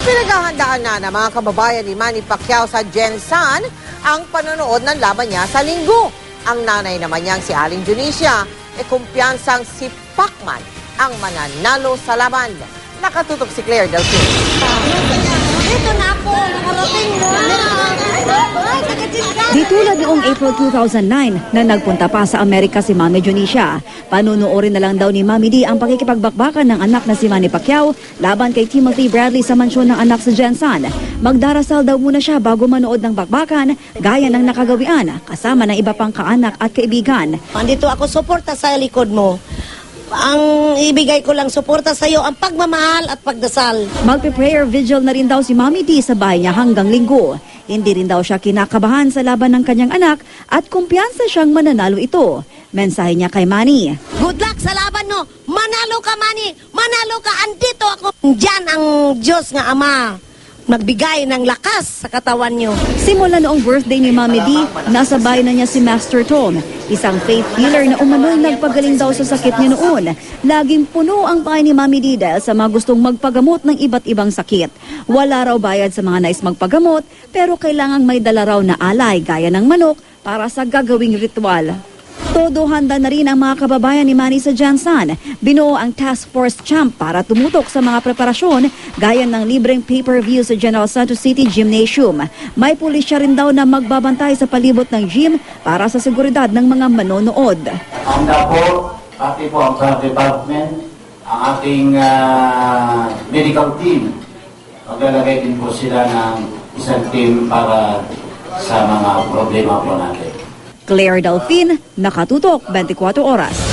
Pinaghahandaan na ng mga kababayan ni Manny Pacquiao sa Gensan ang panonood ng laban niya sa Linggo. Ang nanay naman niyang si Aling Junicia, kumpiyansang si Pacman ang mananalo sa laban. Nakatutok si Claire Delfin. Ito na po, nakarating na. Di tulad noong April 2009 na nagpunta pa sa Amerika si Mami Junicia. Panunuorin na lang daw ni Mami D ang pakikipagbakbakan ng anak na si Manny Pacquiao laban kay Timothy Bradley sa mansyon ng anak sa Gensan. Magdarasal daw muna siya bago manood ng bakbakan gaya ng nakagawian kasama ng iba pang kaanak at kaibigan. Andito ako, suporta sa likod mo. Ang ibigay ko lang suporta sa iyo ang pagmamahal at pagdasal. Magpe-prayer vigil na rin daw si Mami D sa bahay niya hanggang Linggo. Hindi rin daw siya kinakabahan sa laban ng kanyang anak at kumpiyansa siyang mananalo ito. Mensahe niya kay Manny. Good luck sa laban mo. Manalo ka, Manny. Manalo ka. Andito ako. Diyan ang Diyos nga Ama magbigay ng lakas sa katawan niyo. Simula noong birthday ni Mami D, nasa bahay na niya si Master Tom, isang faith healer na umano'y nagpagaling daw sa sakit niya noon. Laging puno ang bahay ni Mami D dahil sa mga gustong magpagamot ng iba't ibang sakit. Wala raw bayad sa mga nais magpagamot, pero kailangang may dala raw na alay gaya ng manok para sa gagawing ritual. Todo handa na rin ang mga kababayan ni Manny sa Gensan. Binuo ang Task Force Champ para tumutok sa mga preparasyon gaya ng libreng pay-per-view sa General Santos City Gymnasium. May pulis siya rin daw na magbabantay sa palibot ng gym para sa seguridad ng mga manonood. Handa po, pati po ang fire department, ang ating medical team. Maglalagay din po sila ng isang team para sa mga problema po natin. Claire Delfin, Nakatutok, 24 Oras.